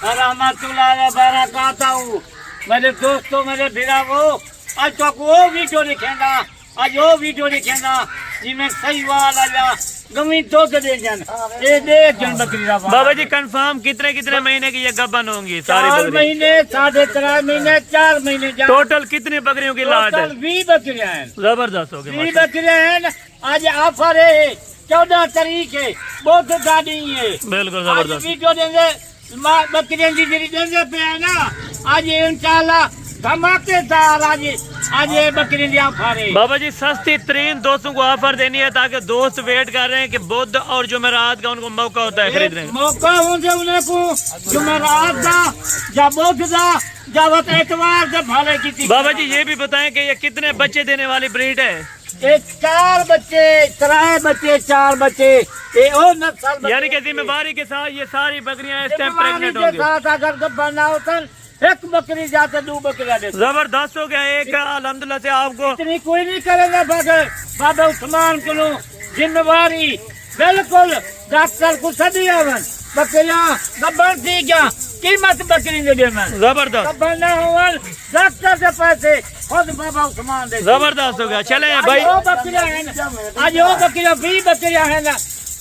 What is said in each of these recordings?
रहमतुल्लाह बरकातहू। मेरे दोस्तों, मेरे भिरावो, आज तो वो वीडियो दिखेगा, आज वो वीडियो दिखेगा जिसमें सही वाल आया गमी दो दे जन ये दे जन बकरी दा। बाबा जी कंफर्म कितने कितने महीने की ये गबन होंगी? 4 महीने, 3.5 महीने, 4 महीने। टोटल कितनी बकरियों की लाट है? 20 बकरियां हैं। जबरदस्त हो गई 20 बकरियां हैं। आज ऑफर है 14 तारीख है, बहुत गाड़ी है। बिल्कुल जबरदस्त। वीडियो देंगे बकरियां की देंगे पे है ना। आज इंशाल्लाह धमाकेदार आज ये बकरी ऑफर है। बाबा जी सस्ती तरीन दोस्तों को ऑफर देनी है ताकि दोस्त वेट कर रहे हैं कि बुध और जुमेरात का उनको मौका होता है खरीदने का। मौका होंगे उन्हें को जुमेरात का या बुध का जब एतवार से भाले की। बाबा जी ये भी बताएं कि ये कितने बच्चे देने वाली ब्रीड है? एक 4 बच्चे, 3 बच्चे, 4 बच्चे, ये और नस्ल। यानी कि जिम्मेवारी के साथ ये सारी बकरियां इस टाइम प्रेग्नेंट होंगी। अगर गब्बरना होता एक बकरी जाते 2 बकरियां देते। जबरदस्त हो गया। एक अल्हम्दुलिल्लाह से आपको इतनी कोई नहीं करेगा। बाबा उस्मान को जिम्मेवारी बिल्कुल डॉक्टर को सदी आवन बकरियां गब्बर थी क्या कीमत बकरी दे देना। जबरदस्त। गब्बर ना होवन डॉक्टर से पैसे खुद बाबा उस्मान दे। जबरदस्त हो गया। चले भाई वो बकरियां है ना, आज वो बकरियां 20 बकरियां है ना,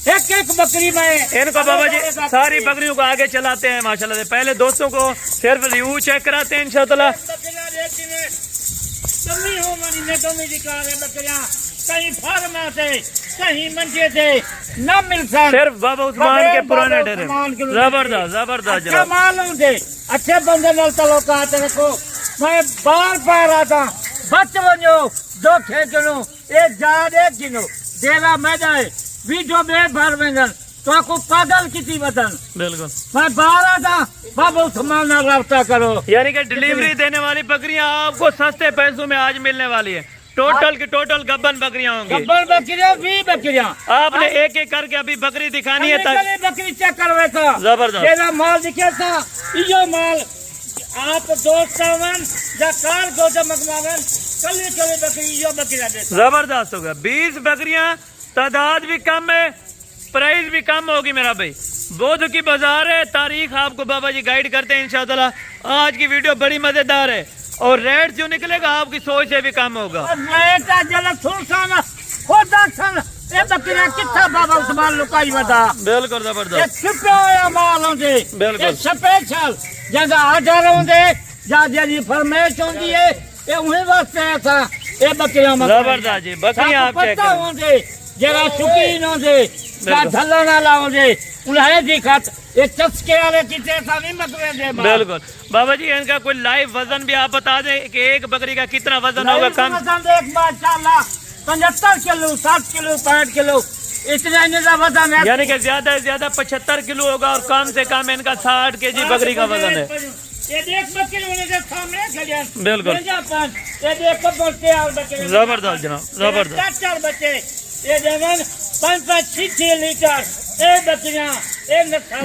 एक बकरी में इनको बाबा जी सारी बकरियों को आगे चलाते हैं माशाल्लाह से। पहले दोस्तों को सिर्फ रिव्यू चेक कराते हैं इंशाअल्लाह। कहीं फार्म से कहीं मंजे से न मिलता, सिर्फ बाबा उस्मान के पुराने डेरे। जबरदस्त जबरदस्त। अच्छा मालूम थे, अच्छे बंदे नाल तल्लुकात रखो। मैं बार बार आता बच बनो 2 किलो 1 जार 1 किलो देला मैदा वीडियो में भर वेंगन तो आपको पागल किसी वतन। बिल्कुल मैं बाहर था बाबा उस्मान नाल रब्ता करो। यानी कि डिलीवरी देने वाली बकरियां आपको सस्ते पैसों में आज मिलने वाली है। टोटल की टोटल गब्बन बकरियां होंगी। गब्बर बकरियां 20 बकरियां। आपने एक एक करके अभी बकरी दिखानी है बकरी चेक करवे था। जबरदस्त। तेरा माल दिखे था यो माल आप दोस्त या कार को मगवावन कल बकरी यो बकरियां दे। जबरदस्त हो गया। 20 बकरियां, तादाद भी कम है, प्राइस भी कम होगी मेरा भाई। बुध की बाजार है, तारीख आपको बाबा जी गाइड करते हैं इंशाअल्लाह। आज की वीडियो बड़ी मजेदार है और रेट जो निकलेगा आपकी सोच से भी कम होगा। बिल्कुल जबरदस्त। माल होंगे बिल्कुल स्पेशल जैसा आर्डर होंगे जी फरमाइश होती है ये उन्हीं वास्ते ऐसा ये बकरियां जबरदस्त जी। बकरियां आप चेक करें होंगे जरा शौकीन होंगे धल्ला नाला होंगे उन्हें दिखत ये चस्के वाले किसी ऐसा नहीं मकवे दे। बिल्कुल बाबा जी इनका कोई लाइव वजन भी आप बता दें कि एक बकरी का कितना वजन होगा? कम एक माशाल्लाह 75 किलो 60 किलो 65 किलो इतना इनका वजन है। यानी कि ज्यादा से ज्यादा 75 किलो होगा और कम से कम इनका 60 केजी बकरी का वजन है। ये देख बकरी उनके सामने खड़े। बिल्कुल ये देख बच्चे और बकरी जबरदस्त जनाब जबरदस्त। 4 बच्चे ये देवन 5-6 लीटर ये बकरियां ये।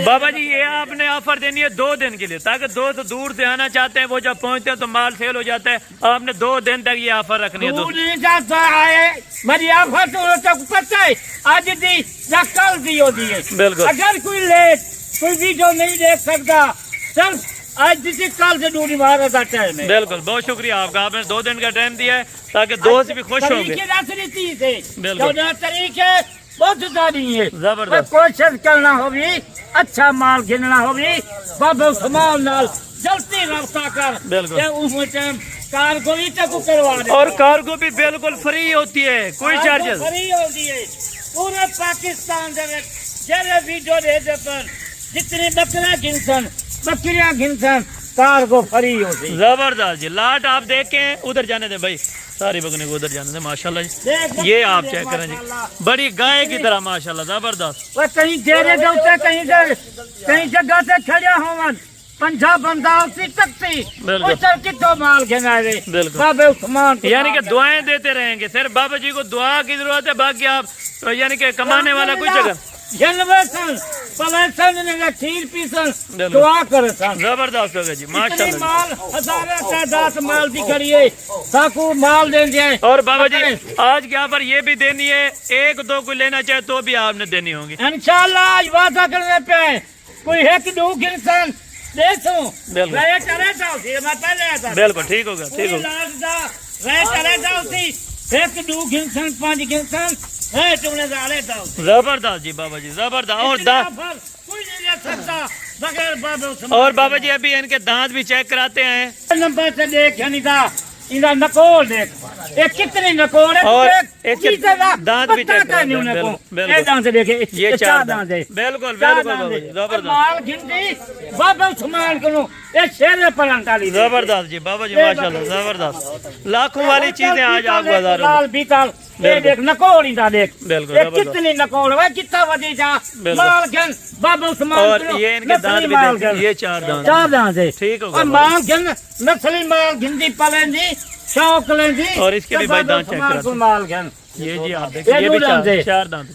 बाबा जी ये आपने ऑफर देनी है 2 दिन के लिए ताकि दोस्त दूर से आना चाहते हैं वो जब पहुंचते हैं तो माल सेल हो जाता है। आपने 2 दिन तक ये ऑफर रखनी है। नहीं जाता है मेरी ऑफर तो पता है आज दी या कल दी होती है। बिल्कुल अगर कोई लेट कोई वीडियो नहीं देख सकता सिर्फ आज जिसे कल से दूरी मारा था टाइम है। बिल्कुल बहुत शुक्रिया आपका। आपने 2 दिन का टाइम दिया है ताकि दोस्त भी खुश होंगे। 14 तरीके बहुत सारी है। जबरदस्त। कोशिश करना होगी अच्छा माल गिनना होगी बाबा उस्मान नाल जल्दी रफ्ता कर। बिल्कुल कार्गो भी तक करवा दे और कार्गो भी बिल्कुल फ्री होती है, कोई चार्जेस फ्री होती है। पूरे पाकिस्तान जरे वीडियो दे पर जितनी बकरियां गिनसन कार्गो फ्री होती। जबरदस्त जी। लाट आप देखें उधर जाने दे भाई, सारी बकरी को उधर जाने दे माशाल्लाह जी। ये आप चेक करें जी, बड़ी गाय की तरह माशाल्लाह जबरदस्त। कहीं डेरे जाते कहीं जगह से खड़े होवन पंजाब बंदा उसी तकती कितो माल गिना रे। बाबा उस्मान यानी कि दुआएं देते रहेंगे। सिर्फ बाबा जी को दुआ की जरूरत है, बाकी आप तो यानी कि कमाने वाला कुछ जगह खीर पीसन दुआ करे जबरदस्त हो गया जी माशाल्लाह। माल हजारों तादाद माल की करिए साकू माल देंगे। और बाबा जी आज यहाँ पर ये भी देनी है, 1-2 को लेना चाहे तो भी आपने देनी होगी इंशाल्लाह। वादा करने पे कोई 1-2 गिनसन देखो बिल्कुल। रेट चले था उसी मैं पहले आया था बिल्कुल ठीक होगा ठीक होगा लास्ट दा रेट चले था उसी एक दो गिनसन पांच गिनसन रेट उन्हें डाले था जबरदस्त जी बाबा जी जबरदस्त और कोई नहीं ले सकता बगैर बाबा उस्मान और बाबा जी अभी इनके दांत भी चेक कराते हैं नंबर से देख अनिता इनका नकोल देख ये कितनी नकोल है और एक एक चीज़ का दांत भी पता चेक का नहीं कराते हैं, उन्हें को बिल्कुल, ये दांत से देखे ये चार दांत है बिल्कुल चार बिल्कुल दांत बाबा है। जी और जबरदस्त माल गिनती बाबा उस्मान को ये शेर पलंटाली जबरदस्त जी बाबा जी माशाल्लाह जबरदस्त लाखों वाली चीजें आज आप बाजारों में लाल बीताल ये बिल्कुल। देख नकोल इनका देख बिल्कुल, ये जबरदस्त। कितनी नकोल है कितना वधी जा बिल्कुल। माल गन बाबा उस्मान और को ये इनके दांत भी माल देखिए गन। ये चार दांत चार दांत है ठीक होगा और बाबा माल गन नस्ली माल गिनती पलेंदी शौक लेंदी और इसके भी भाई दांत चेक उस्मान कराते को हैं। माल गन ये जी आप देखिए ये ये भी दो दांत है। चार दांत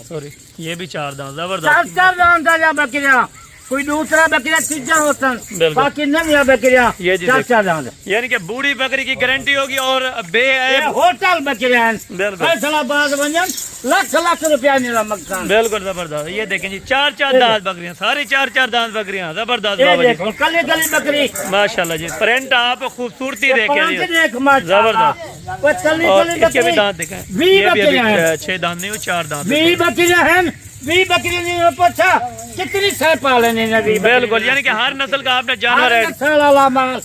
सॉरी ये भी चार दांत चार जबरदस्त चार दांत आ बकरिया कोई दूसरा बकरिया तीजा होता बिल्कुल। बाकी नविया बकरिया ये जी चार देखिए। चार दांत यानी कि बूढ़ी बकरी की गारंटी होगी और ये बेऐब होटल बकरिया बिल्कुल। फैसलाबाद वंजन लाख लाख रुपया मेरा मकान बिल्कुल जबरदस्त ये देखें जी चार चार दांत बकरियां सारी चार चार दांत बकरियां जबरदस्त ये बाबा जी देखो कली कली बकरी माशाल्लाह जी प्रिंट आप खूबसूरती देखें पांच जी देख माशाल्लाह जबरदस्त। वो कली और कली इसके भी बकरी दांत दिखाएं वी ये भी बकरियां हैं। अभी 6 दांत नहीं वो 4 दांत वी हैं। बकरियां हैं वी बकरी ने पूछा कितनी सह पालने ने वी बिल्कुल यानी कि हर नस्ल का आपने जानवर है साला माल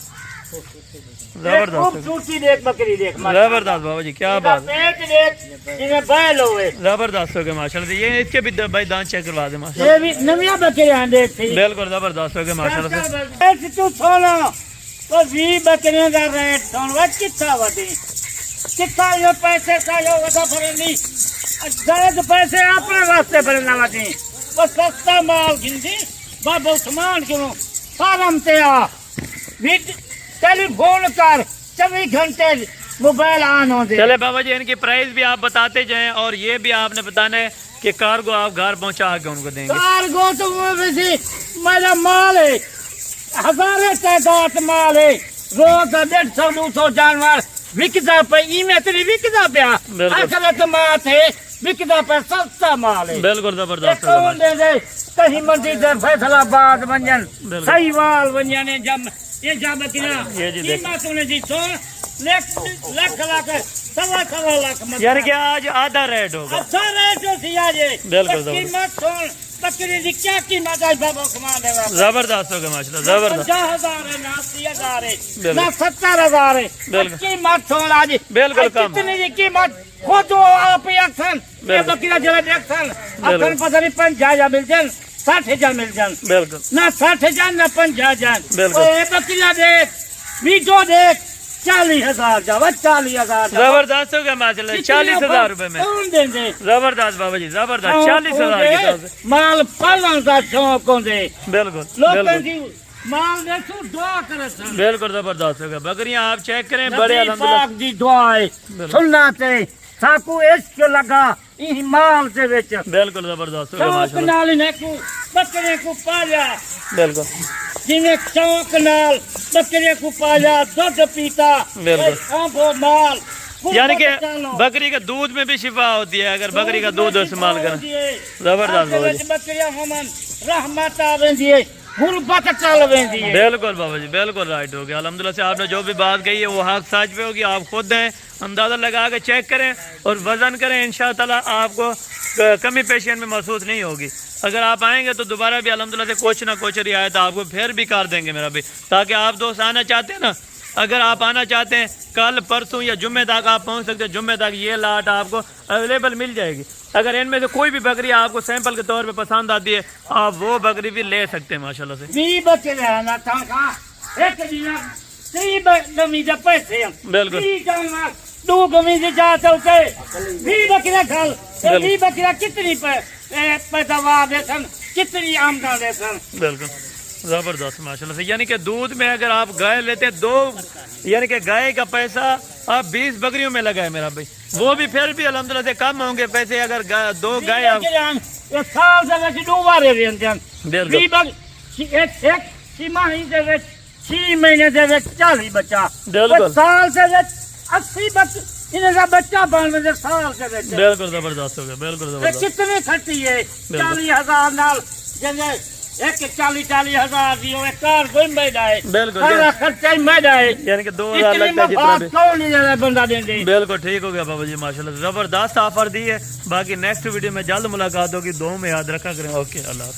जबरदस्त खूबसूरती देख बकरी देख माशाल्लाह। जबरदस्त बाबा जी क्या बात है पेट देख इन्हें बैल हुए जबरदस्त हो गए माशाल्लाह से ये इसके भी भाई दांत चेक करवा दे माशाल्लाह ये भी नविया बकरियां देख थी बिल्कुल जबरदस्त हो गए माशाल्लाह से रेट तू सोना तो वी बकरियां का रेट सोन वो कितना वधी कितना ये पैसे का यो वधा फरनी ज्यादा पैसे अपने वास्ते फरना वधी वो सस्ता माल गिनती बाबा उस्मान क्यों फार्म ते आ विद टेलीफोन कर 24 घंटे मोबाइल ऑन हो दे चले बाबा जी इनकी प्राइस भी आप बताते जाएं और ये भी आपने बताना है कि कार को आप घर पहुंचा के उनको देंगे कार्गो तो वो वैसे मेरा माल है हजारों तादाद माल है रोज 150-200 जानवर विकदा पे इमे तेरी विकदा पे बिल्कुल। असल तो मात है विकदा पे सस्ता माल है बिल्कुल ये जबरदस्त हो कौन गए दे दे कहीं मंदिर से फैसलाबाद वंजन बिल्कुल। सहीवाल वंजन है जब ये जब किना ये जी देख। कीमत उन्हें जी सो लाख लाख सवा लाख मत यानी कि आज आधा रेट होगा अच्छा रेट हो सिया जे बिल्कुल, तो कीमत सुन बकरी की क्या कीमत है बाबा कमा देगा जबरदस्त हो गए माशाल्लाह जबरदस्त 50,000 है ना 80,000 है बिल्कुल। ना 70,000 है बिल्कुल। कीमत सुन आज बिल्कुल कम। कितनी की कीमत खुद वो आप ही अक्सन ये बिल्कुल। बकरी जरा देखसन बिल्कुल। अक्सन पता नहीं 50,000 मिल जान 60,000 मिल जान बिल्कुल ना 60,000 ना 50,000 बिल्कुल। ये बकरियां देख वीडियो देख 40,000 जावा 40,000 जबरदस्त हो गया माशाल्लाह 40,000 रुपए में कौन देंगे जबरदस्त बाबा जी जबरदस्त 40,000 की तरफ से माल पालन का शौक होंगे बिल्कुल लोगों बिल्कुल की माल देखो दुआ करे सन बिल्कुल जबरदस्त हो गया बकरियां आप चेक करें बड़े नबी अल्हम्दुलिल्लाह पाक दी दुआ है सुनना ते साकू इश्क लगा ई माल से विच बिल्कुल जबरदस्त हो गया शौक माशाल्लाह नाल ने को बकरे को पाया बिल्कुल जिन्हें शौक नाल बकरे को पाया दूध पीता बिल्कुल। खांबो माल यानी कि बकरी का दूध में भी शिफा होती है अगर बकरी का दूध इस्तेमाल करें जबरदस्त बाबा जी बकरियां हमन रहमत आवेंदी है गुरबत चल वेंदी है बिल्कुल बाबा जी बिल्कुल राइट हो गया अल्हम्दुलिल्लाह से आपने जो भी बात कही है वो हक सच पे होगी आप खुद हैं अंदाज़ा लगा के चेक करें और वजन करें इंशाअल्लाह आपको कमी पेशी में महसूस नहीं होगी अगर आप आएंगे तो दोबारा भी अल्हम्दुलिल्लाह से कुछ ना कुछ रियायत आपको फिर भी कर देंगे मेरा भी ताकि आप दोस्त आना चाहते हैं ना अगर आप आना चाहते हैं कल परसों या जुम्मे तक आप पहुंच सकते हैं जुम्मे तक ये लाट आपको अवेलेबल मिल जाएगी अगर इनमें से कोई भी बकरी आपको सैंपल के तौर पे पसंद आती है आप वो बकरी भी ले सकते हैं माशाल्लाह से भी बच्चे रहना था एक दिन ती गमी दे पैसे बिल्कुल। ती जानवर दो गमी दे जा चलते भी बकरा खल भी बकरा कितनी पैदावार देसन कितनी आमदन देसन बिल्कुल जबरदस्त माशाल्लाह से यानी कि दूध में अगर आप गाय लेते हैं दो यानी कि गाय का पैसा आप 20 बकरियों में लगाए मेरा भाई वो भी फिर भी अल्हम्दुलिल्लाह से कम होंगे पैसे अगर दो गाय आप ये साल से वैसे दो बार रहते बिल्कुल। भी बग एक छमाही से वैसे 6 महीने से वैसे 40 बच्चा बिल्कुल। साल से वैसे 80 बच्चा इनका बच्चा बन में साल से वैसे बिल्कुल जबरदस्त हो गया बिल्कुल जबरदस्त कितने खर्ची है 40,000 नाल जैसे एक 40-40 हजार दियो, एक कार कोई मैदा है, बिल्कुल, सारा खर्चा ही मैदा है। यानी कि 2000 इतनी लगता है जितना मफाद भी। कौन नहीं ज्यादा बंदा देंगे। बिल्कुल ठीक हो गया बाबा जी, माशाल्लाह जबरदस्त ऑफर दी है। बाकी नेक्स्ट वीडियो में जल्द मुलाकात होगी, दुआ में याद रखा करें। ओके, अल्लाह।